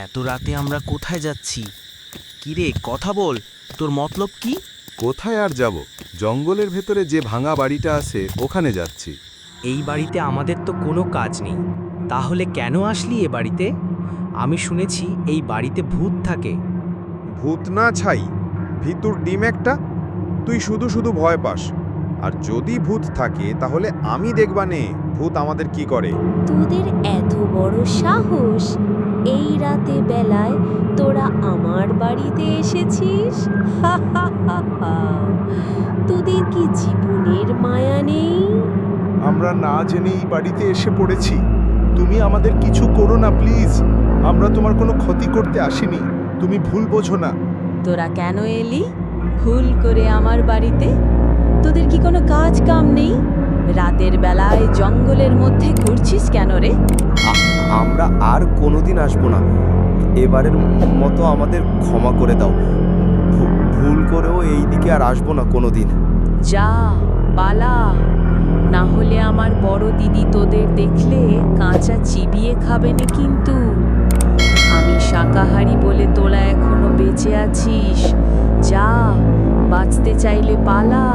এত রাতে আমরা কোথায় যাচ্ছি? কিরে কথা বল, তোর মতলব কি? কোথায় আর যাব? জঙ্গলের ভেতরে যে ভাঙা বাড়িটা আছে ওখানে যাচ্ছি। এই বাড়িতে আমাদের তো কোনো কাজ নেই, তাহলে কেন আসলি এ বাড়িতে? আমি শুনেছি এই বাড়িতে ভূত থাকে। ভূত না ছাই, ভিতর ডিম একটা। তুই শুধু শুধু ভয় পাস। আর যদি ভূত থাকে তাহলে আমি দেখবানে ভূত আমাদের কি করে। তোদের এত বড় সাহস! এই রাতে বেলায় তোরা আমার বাড়িতে এসেছিস? হা হা হা হা! তোদের কি জীবনের মায়া নেই? আমরা না জেনেই বাড়িতে এসে পড়েছি। তুমি আমাদের কিছু করো না প্লিজ। আমরা তোমার কোনো ক্ষতি করতে আসিনি, তুমি ভুল বোঝো না। তোরা কেন এলি ভুল করে আমার বাড়িতে? তোদের কি কোনো কাজ কাম নেই? রাতের বেলায় জঙ্গলের মধ্যে ঘুরছিস কেন রে? আমরা আর কোনোদিন আসবো না। এবারের মতো আমাদের ক্ষমা করে দাও। ভুল করেও এই দিকে আর আসবো না কোনোদিন। যা পালা, না হলে আমার বড় দিদি তোদের দেখলে কাঁচা চিবিয়ে খাবে না কিন্তু। আমি শাকাহারি বলে তোরা এখনো বেঁচে আছিস। যা, বাঁচতে চাইলে পালা।